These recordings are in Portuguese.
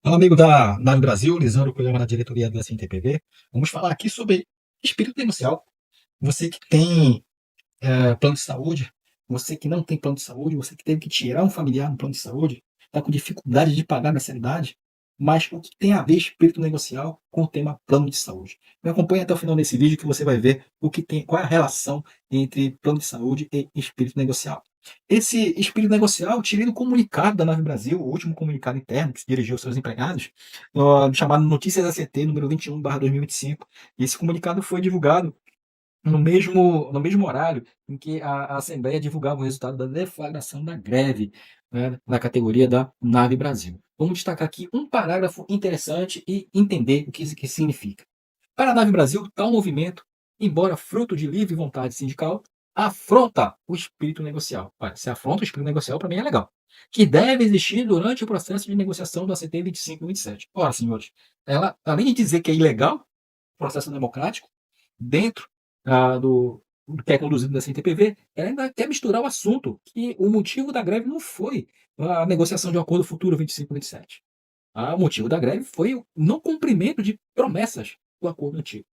Fala, amigo da Nave Brasil, Lisandro, programa da diretoria do SNTPV. Vamos falar aqui sobre espírito negocial. Você que tem plano de saúde, você que não tem plano de saúde, você que teve que tirar um familiar no plano de saúde, está com dificuldade de pagar a mensalidade, mas o que tem a ver espírito negocial com o tema plano de saúde? Me acompanhe até o final desse vídeo que você vai ver qual é a relação entre plano de saúde e espírito negocial. Esse espírito negocial, tirei do comunicado da Nave Brasil, o último comunicado interno que se dirigiu aos seus empregados, chamado Notícias ACT, número 21/2025. Esse comunicado foi divulgado no mesmo horário em que a Assembleia divulgava o resultado da deflagração da greve, né, na categoria da Nave Brasil. Vamos destacar aqui um parágrafo interessante e entender o que isso que significa. Para a Nave Brasil, tal movimento, embora fruto de livre vontade sindical, afronta o espírito negocial. Olha, se afronta o espírito negocial, para mim é legal. Que deve existir durante o processo de negociação do ACT 25 e 27. Ora, senhores, ela, além de dizer que é ilegal o processo democrático, dentro do que é conduzido da CNTPV, ela ainda quer misturar o assunto, que o motivo da greve não foi a negociação de um acordo futuro 25 e 27. O motivo da greve foi o não cumprimento de promessas do acordo antigo.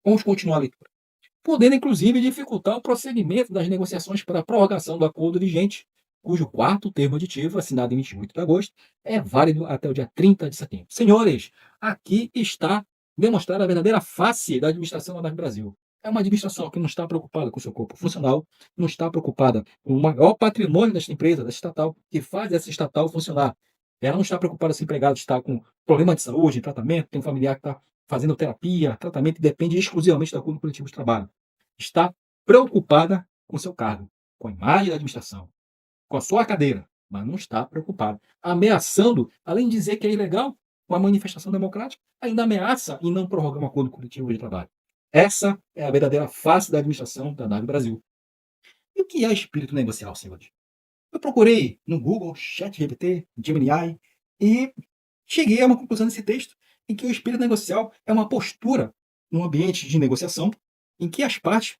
Vamos continuar a leitura. Podendo, inclusive, dificultar o prosseguimento das negociações para a prorrogação do acordo vigente, cujo quarto termo aditivo, assinado em 28 de agosto, é válido até o dia 30 de setembro. Senhores, aqui está demonstrada a verdadeira face da administração da Brasil. É uma administração que não está preocupada com o seu corpo funcional, não está preocupada com o maior patrimônio desta empresa, desta estatal, que faz essa estatal funcionar. Ela não está preocupada se o empregado está com problema de saúde, tratamento, tem um familiar que está fazendo terapia, tratamento, e depende exclusivamente do acordo coletivo de trabalho. Está preocupada com seu cargo, com a imagem da administração, com a sua cadeira, mas não está preocupada. Ameaçando, além de dizer que é ilegal uma manifestação democrática, ainda ameaça em não prorrogar um acordo coletivo de trabalho. Essa é a verdadeira face da administração da Nave Brasil. E o que é espírito negocial, senhores? Eu procurei no Google, ChatGPT, Gemini, e cheguei a uma conclusão nesse texto, em que o espírito negocial é uma postura num ambiente de negociação em que as partes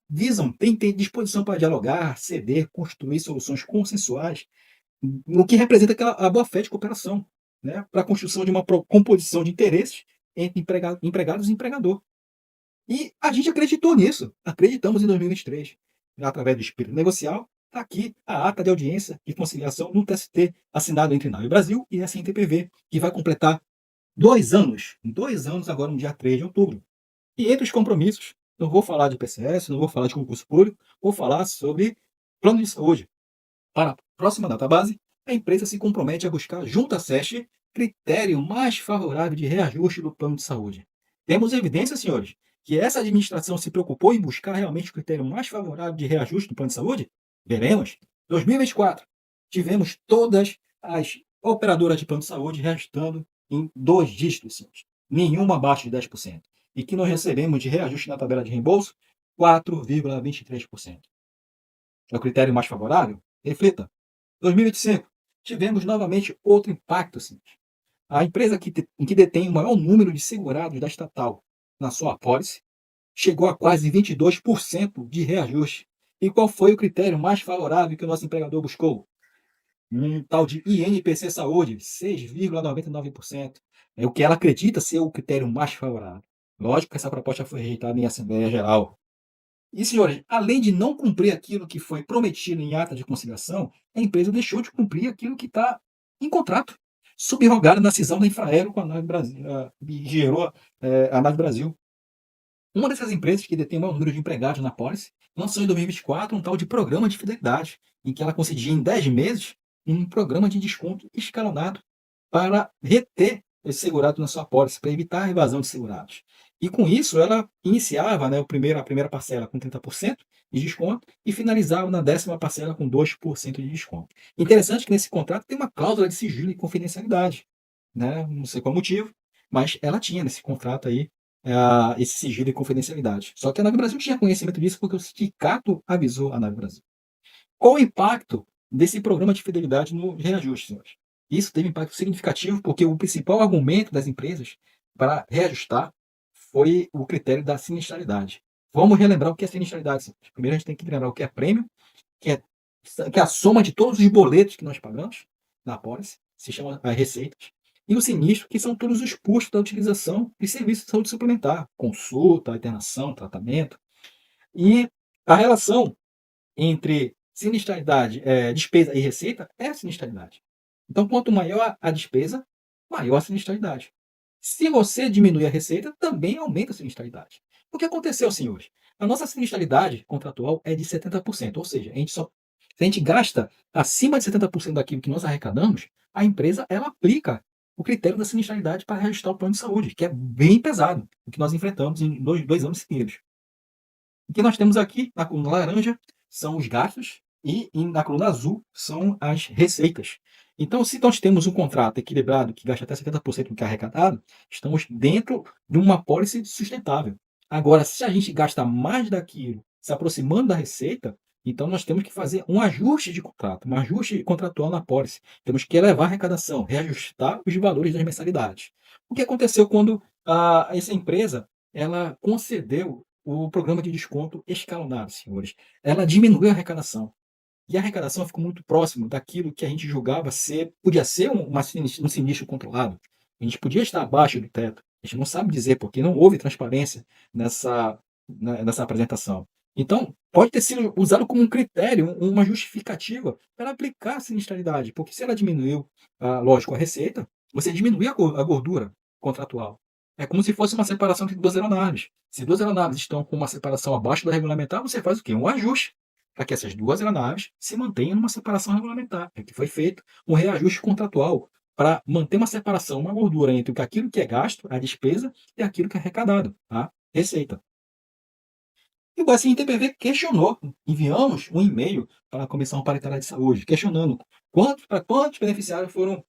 têm disposição para dialogar, ceder, construir soluções consensuais, no que representa a boa-fé de cooperação, né, para a construção de uma composição de interesses entre empregados e empregador. E a gente acreditou nisso, acreditamos em 2023. Através do espírito negocial, está aqui a ata de audiência de conciliação no TST, assinado entre Nave Brasil e a SNTPV, que vai completar 2 anos, 2 anos agora no dia 3 de outubro. E entre os compromissos, não vou falar de PCS, não vou falar de concurso público, vou falar sobre plano de saúde. Para a próxima database, a empresa se compromete a buscar, junto à SESC, critério mais favorável de reajuste do plano de saúde. Temos evidência, senhores, que essa administração se preocupou em buscar realmente o critério mais favorável de reajuste do plano de saúde? Veremos. 2024, tivemos todas as operadoras de plano de saúde reajustando em 2 dígitos, senhores. Nenhuma abaixo de 10%. E que nós recebemos de reajuste na tabela de reembolso 4,23%. É o critério mais favorável? Reflita. 2025, tivemos novamente outro impacto, sim. A empresa que detém o maior número de segurados da estatal na sua apólice chegou a quase 22% de reajuste. E qual foi o critério mais favorável que o nosso empregador buscou? Um tal de INPC Saúde, 6,99%. É o que ela acredita ser o critério mais favorável. Lógico que essa proposta foi rejeitada em Assembleia Geral. E, senhores, além de não cumprir aquilo que foi prometido em ata de conciliação, a empresa deixou de cumprir aquilo que está em contrato, subrogado na cisão da Infraero com a Nave Brasil, que gerou a Nave Brasil. Uma dessas empresas que detém o maior número de empregados na pólice lançou em 2024 um tal de programa de fidelidade, em que ela concedia em 10 meses um programa de desconto escalonado para reter esse segurado na sua pólice, para evitar a evasão de segurados. E com isso, ela iniciava, né, a primeira parcela com 30% de desconto e finalizava na 10ª parcela com 2% de desconto. Interessante que nesse contrato tem uma cláusula de sigilo e confidencialidade, né? Não sei qual motivo, mas ela tinha nesse contrato aí esse sigilo e confidencialidade. Só que a Nave Brasil tinha conhecimento disso porque o sindicato avisou a Nave Brasil. Qual o impacto desse programa de fidelidade no reajuste, senhores? Isso teve impacto significativo porque o principal argumento das empresas para reajustar foi o critério da sinistralidade. Vamos relembrar o que é sinistralidade, senhores. Primeiro a gente tem que lembrar o que é prêmio, que é, que é a soma de todos os boletos que nós pagamos na apólice, se chama as receitas. e o sinistro, que são todos os custos da utilização de serviços de saúde suplementar, consulta, internação, tratamento. E a relação entre sinistralidade, despesa e receita é a sinistralidade. Então, quanto maior a despesa, maior a sinistralidade. Se você diminuir a receita, também aumenta a sinistralidade. O que aconteceu, senhores? A nossa sinistralidade contratual é de 70%, ou seja, se a gente gasta acima de 70% daquilo que nós arrecadamos, a empresa ela aplica o critério da sinistralidade para reajustar o plano de saúde, que é bem pesado, o que nós enfrentamos em dois anos seguidos. O que nós temos aqui na coluna laranja são os gastos e na coluna azul são as receitas. Então, se nós temos um contrato equilibrado que gasta até 70% do que é arrecadado, estamos dentro de uma apólice sustentável. Agora, se a gente gasta mais daquilo, se aproximando da receita, então nós temos que fazer um ajuste de contrato, um ajuste contratual na apólice. Temos que elevar a arrecadação, reajustar os valores das mensalidades. O que aconteceu quando essa empresa ela concedeu o programa de desconto escalonado, senhores? Ela diminuiu a arrecadação. E a arrecadação ficou muito próximo daquilo que a gente julgava podia ser um sinistro controlado. A gente podia estar abaixo do teto. A gente não sabe dizer, porque não houve transparência nessa apresentação. Então, pode ter sido usado como um critério, uma justificativa para aplicar a sinistralidade, porque se ela diminuiu, lógico, a receita, você diminui a gordura contratual. É como se fosse uma separação entre duas aeronaves. Se duas aeronaves estão com uma separação abaixo da regulamentar, você faz o quê? Um ajuste para que essas duas aeronaves se mantenham numa separação regulamentar. É que foi feito um reajuste contratual para manter uma separação, uma gordura entre aquilo que é gasto, a despesa, e aquilo que é arrecadado, a receita. E o SNTPV questionou, enviamos um e-mail para a Comissão Paritária de Saúde, questionando quantos beneficiários foram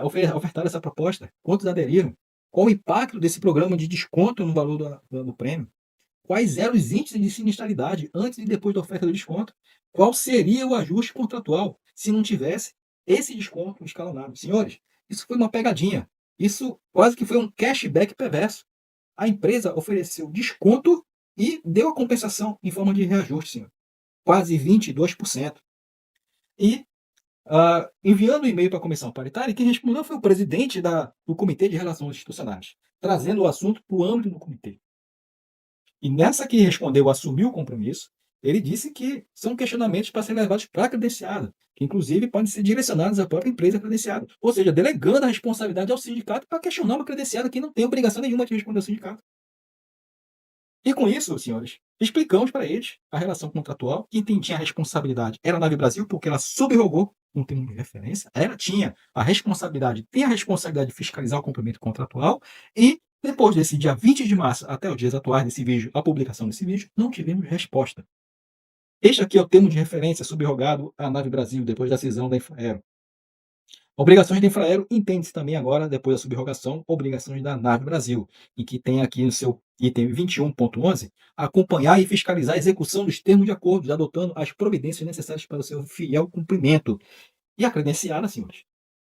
ofertados essa proposta, quantos aderiram, qual o impacto desse programa de desconto no valor do prêmio, quais eram os índices de sinistralidade antes e depois da oferta do desconto, qual seria o ajuste contratual se não tivesse esse desconto escalonado. Senhores, isso foi uma pegadinha. Isso quase que foi um cashback perverso. A empresa ofereceu desconto e deu a compensação em forma de reajuste, senhor. Quase 22%. E enviando o e-mail para a comissão paritária, quem respondeu foi o presidente do Comitê de Relações Institucionais, trazendo o assunto para o âmbito do comitê. E nessa que respondeu, assumiu o compromisso, ele disse que são questionamentos para serem levados para a credenciada, que inclusive podem ser direcionados à própria empresa credenciada. Ou seja, delegando a responsabilidade ao sindicato para questionar uma credenciada que não tem obrigação nenhuma de responder ao sindicato. E com isso, senhores, explicamos para eles a relação contratual. Quem tinha a responsabilidade era a Nave Brasil, porque ela subrogou um termo de referência. Ela tinha a responsabilidade, tem a responsabilidade de fiscalizar o cumprimento contratual. E depois desse dia 20 de março até os dias atuais desse vídeo, a publicação desse vídeo, não tivemos resposta. Este aqui é o termo de referência subrogado à Nave Brasil depois da cisão da Infraero. Obrigações da Infraero entende-se também agora, depois da subrogação, obrigações da Nave Brasil, e que tem aqui no seu item 21.11, acompanhar e fiscalizar a execução dos termos de acordo, adotando as providências necessárias para o seu fiel cumprimento. E a credenciada, senhores,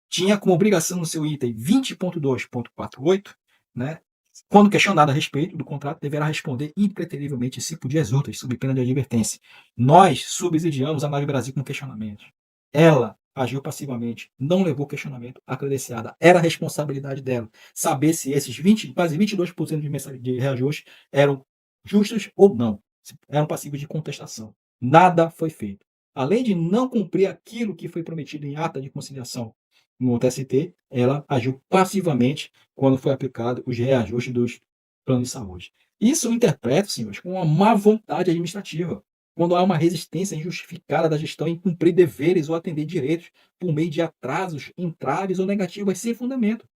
tinha como obrigação no seu item 20.2.48, né, quando questionado a respeito do contrato, deverá responder impreterivelmente 5 dias úteis, sob pena de advertência. Nós subsidiamos a Nave Brasil com questionamento. Ela agiu passivamente, não levou questionamento à credenciada. Era a responsabilidade dela saber se esses quase 22% de reajuste eram justos ou não, se eram passíveis de contestação. Nada foi feito. Além de não cumprir aquilo que foi prometido em ata de conciliação no TST, ela agiu passivamente quando foi aplicado os reajustes dos planos de saúde. Isso eu interpreto, senhores, com uma má vontade administrativa, quando há uma resistência injustificada da gestão em cumprir deveres ou atender direitos por meio de atrasos, entraves ou negativas sem fundamento.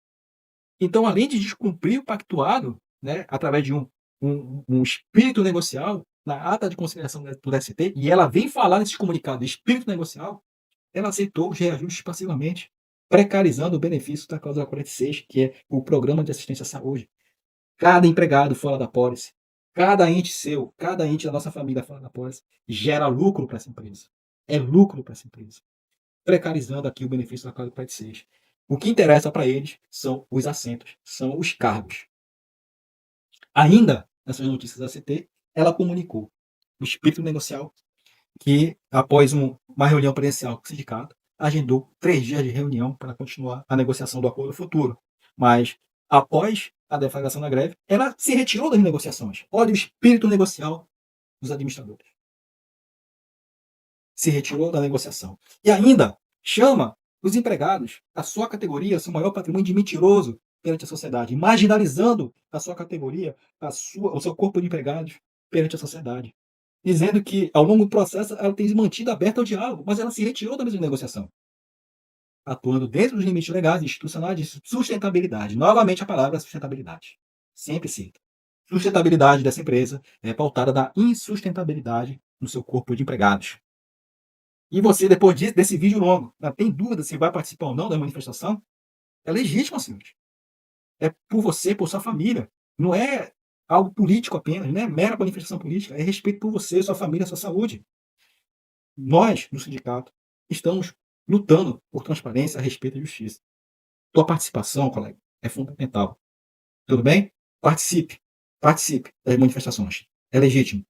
Então, além de descumprir o pactuado, né, através de um espírito negocial, na ata de conciliação do TST, e ela vem falar nesse comunicado, espírito negocial, ela aceitou os reajustes passivamente, precarizando o benefício da cláusula 46, que é o Programa de Assistência à Saúde. Cada empregado fora da pólice, cada ente seu, cada ente da nossa família fora da pólice, gera lucro para essa empresa. É lucro para essa empresa. Precarizando aqui o benefício da cláusula 46. O que interessa para eles são os assentos, são os cargos. Ainda, nessas notícias da CT, ela comunicou o espírito negocial que, após uma reunião presencial com o sindicato, agendou 3 dias de reunião para continuar a negociação do acordo futuro. Mas, após a deflagração da greve, ela se retirou das negociações. Olha o espírito negocial dos administradores. Se retirou da negociação. E ainda chama os empregados, a sua categoria, seu maior patrimônio, de mentiroso perante a sociedade, marginalizando a sua categoria, o seu corpo de empregados perante a sociedade. Dizendo que, ao longo do processo, ela tem se mantido aberta ao diálogo, mas ela se retirou da mesa de negociação, atuando dentro dos limites legais e institucionais de sustentabilidade. Novamente a palavra sustentabilidade. Sempre cita. Sustentabilidade dessa empresa é pautada na insustentabilidade no seu corpo de empregados. E você, depois desse vídeo longo, tem dúvida se vai participar ou não da manifestação? É legítima, senhores. É por você, por sua família. Não é algo político apenas, não é mera manifestação política. É respeito por você, sua família, sua saúde. Nós, no sindicato, estamos lutando por transparência, respeito e justiça. Tua participação, colega, é fundamental. Tudo bem? Participe. Participe das manifestações. É legítimo.